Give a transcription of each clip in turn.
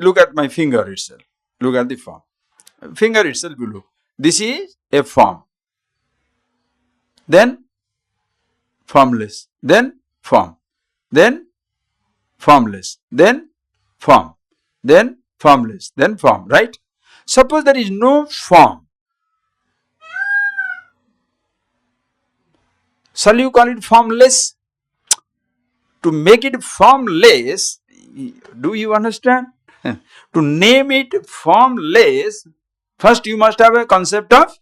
look at my finger itself. Look at the form. Finger itself you look. This is a form. Then formless. Then form. Then formless. Then form. Then formless. Then form. Right? Suppose there is no form. Shall you call it formless? To make it formless, do you understand? To name it formless, first you must have a concept of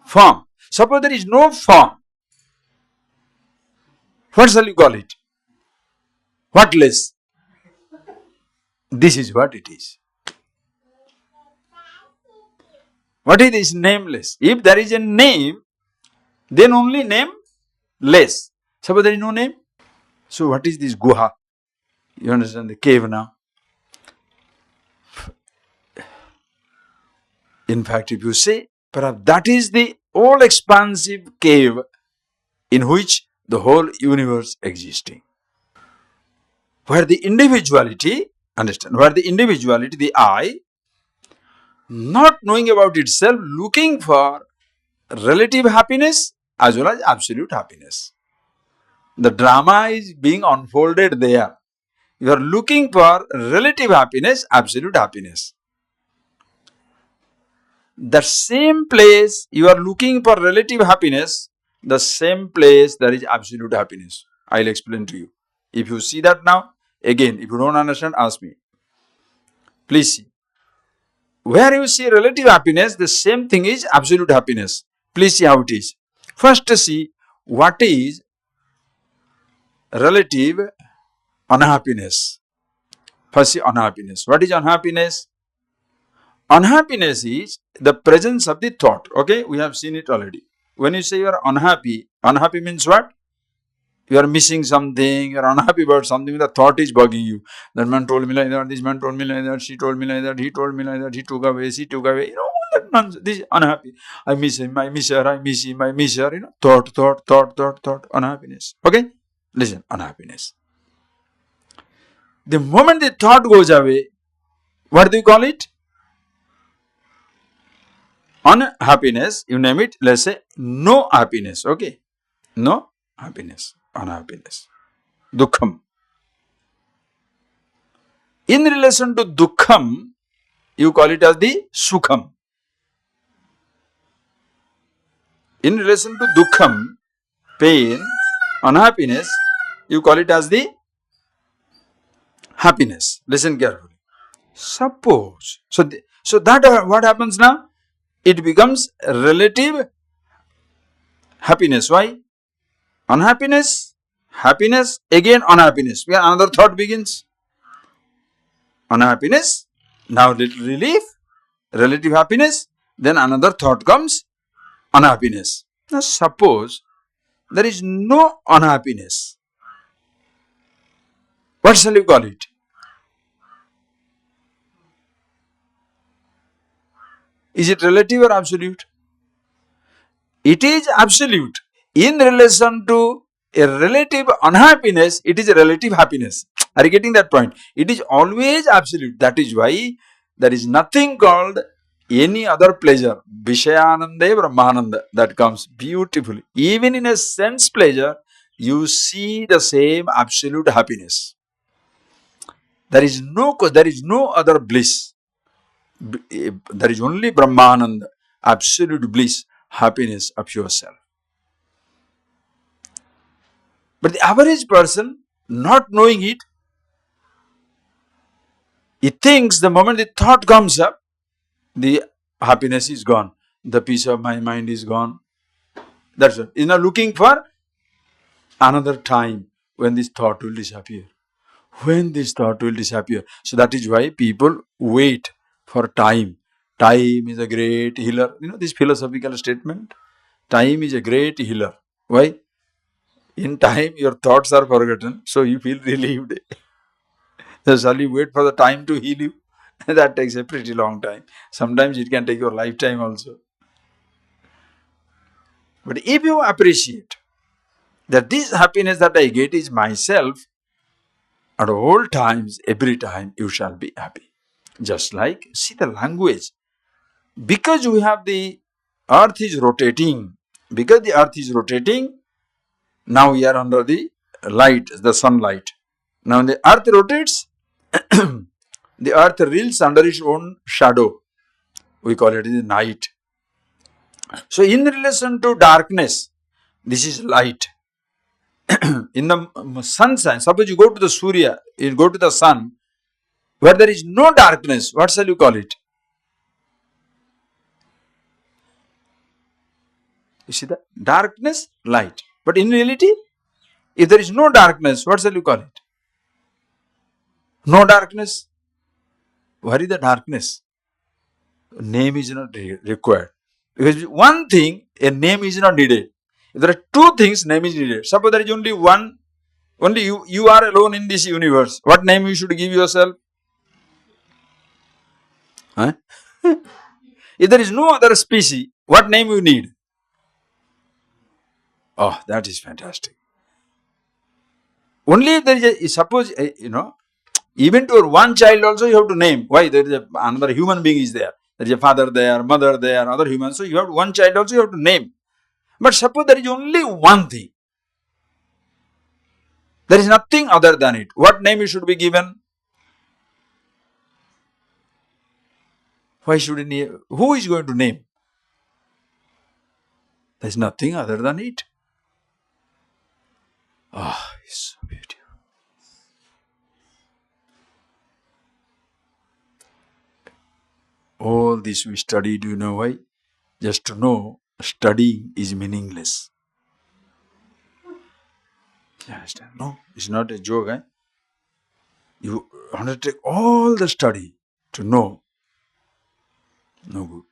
form. Suppose there is no form. What shall you call it? What less? This is what it is. What is this nameless? If there is a name, then only name less. Suppose there is no name. So what is this guha? You understand the cave now? In fact, if you say, perhaps that is the all expansive cave in which the whole universe existing. Where the individuality, understand, where the individuality, the I, not knowing about itself, looking for relative happiness as well as absolute happiness. The drama is being unfolded there. You are looking for relative happiness, absolute happiness. The same place you are looking for relative happiness, the same place there is absolute happiness. I will explain to you. If you see that now, again, if you don't understand, ask me. Please see. Where you see relative happiness, the same thing is absolute happiness. Please see how it is. First see what is relative unhappiness. First see unhappiness. What is unhappiness? Unhappiness is the presence of the thought. Okay, we have seen it already. When you say you are unhappy, unhappy means what? You are missing something, you are unhappy about something, the thought is bugging you. That man told me like that, this man told me like that, she told me like that, he told me like that, he took away, she took away. You know, that nonsense. This is unhappy. I miss him, I miss her, I miss him, I miss her. You know, thought, unhappiness. Okay? Listen, unhappiness. The moment the thought goes away, what do you call it? Unhappiness, you name it, let's say no happiness, okay? No happiness, unhappiness. Dukkham. In relation to dukkham, you call it as the sukham. In relation to dukkham, pain, unhappiness, you call it as the happiness. Listen carefully. Suppose, so that what happens now? It becomes relative happiness. Why? Unhappiness, happiness, again unhappiness. Where another thought begins. Unhappiness, now little relief, relative happiness, then another thought comes, unhappiness. Now suppose there is no unhappiness. What shall you call it? Is it relative or absolute? It is absolute. In relation to a relative unhappiness, it is a relative happiness. Are you getting that point? It is always absolute. That is why there is nothing called any other pleasure. Vishayananda Brahmananda. That comes beautifully. Even in a sense pleasure, you see the same absolute happiness. There is no other bliss. There is only Brahmananda, absolute bliss, happiness of yourself. But the average person, not knowing it, he thinks the moment the thought comes up, the happiness is gone. The peace of my mind is gone. That's it. He's now looking for another time when this thought will disappear. When this thought will disappear. So that is why people wait for time. Time is a great healer. You know this philosophical statement? Time is a great healer. Why? In time, your thoughts are forgotten, so you feel relieved. So shall you wait for the time to heal you? That takes a pretty long time. Sometimes it can take your lifetime also. But if you appreciate that this happiness that I get is myself, at all times, every time, you shall be happy. Just like, see the language. Because we have the earth is rotating, because the earth is rotating, now we are under the light, the sunlight. Now the earth rotates, the earth reels under its own shadow. We call it the night. So in relation to darkness, this is light. In the sunshine, suppose you go to the Surya, you go to the sun, where there is no darkness, what shall you call it? You see the darkness, light. But in reality, if there is no darkness, what shall you call it? No darkness. What is the darkness? Name is not required. Because one thing, a name is not needed. If there are two things, name is needed. Suppose there is only one, only you are alone in this universe. What name you should give yourself? Huh? If there is no other species, what name you need? Oh, that is fantastic. Only if there is a, suppose, even to one child also you have to name. Why? There is another human being is there. There is a father there, mother there, other humans. So you have one child also you have to name. But suppose there is only one thing. There is nothing other than it. What name it should be given? Why should it name? Who is going to name? There is nothing other than it. Ah, it's so beautiful. All this we study, do you know why? Just to know studying is meaningless. You understand? No, it's not a joke. You undertake all the study to know. No good.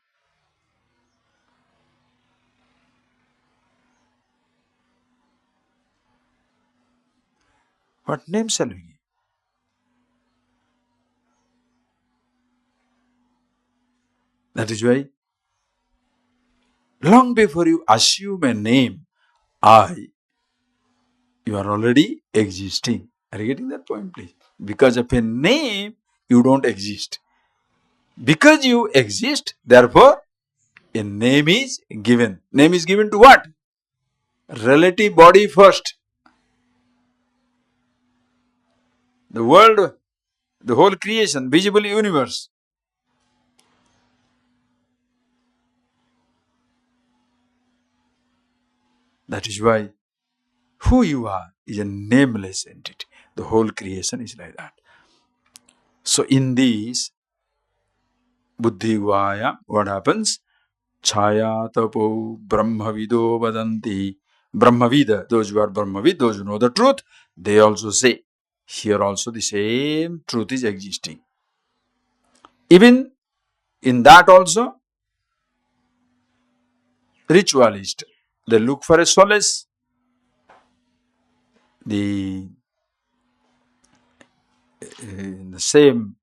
What name shall we give? That is why, long before you assume a name, I, you are already existing. Are you getting that point, please? Because of a name, you don't exist. Because you exist, therefore, a name is given. Name is given to what? Relative body first. The world, the whole creation, visible universe. That is why who you are is a nameless entity. The whole creation is like that. So in this Buddhi Vaya, what happens? Chaya tapo brahmavido vadanti. Brahmavida, those who are Brahmavid, those who know the truth, they also say, here also the same truth is existing. Even in that also, ritualist, they look for a solace. In the same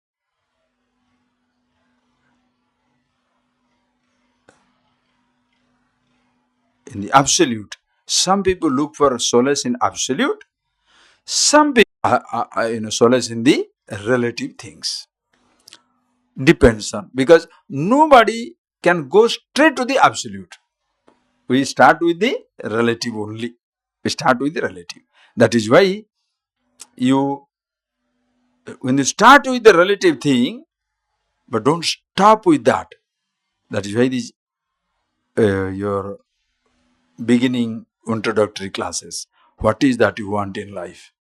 in the absolute. Some people look for solace in absolute. Some people solace in the relative things. Depends on, because nobody can go straight to the absolute. We start with the relative only. We start with the relative. That is why when you start with the relative thing, but don't stop with that. That is why this your beginning introductory classes. What is that you want in life?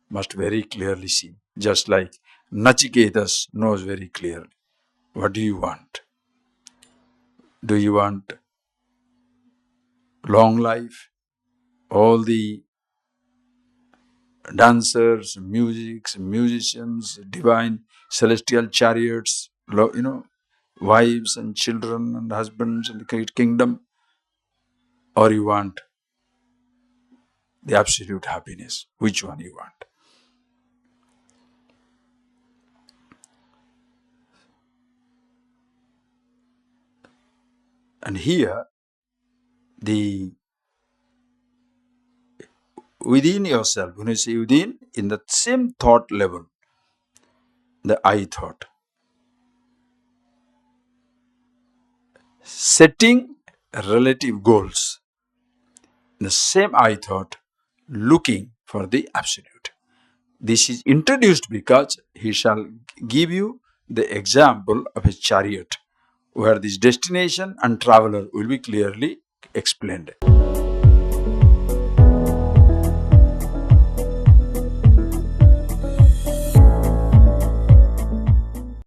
Must very clearly see. Just like Nachiketas knows very clearly. What do you want? Do you want long life? All the dancers, musicians, divine celestial chariots, wives and children and husbands and the great kingdom? Or you want the absolute happiness? Which one you want? And here, within yourself, when you say within, in the same thought level, the I thought. setting relative goals. The same I thought, looking for the absolute. This is introduced because he shall give you the example of a chariot where this destination and traveler will be clearly explained.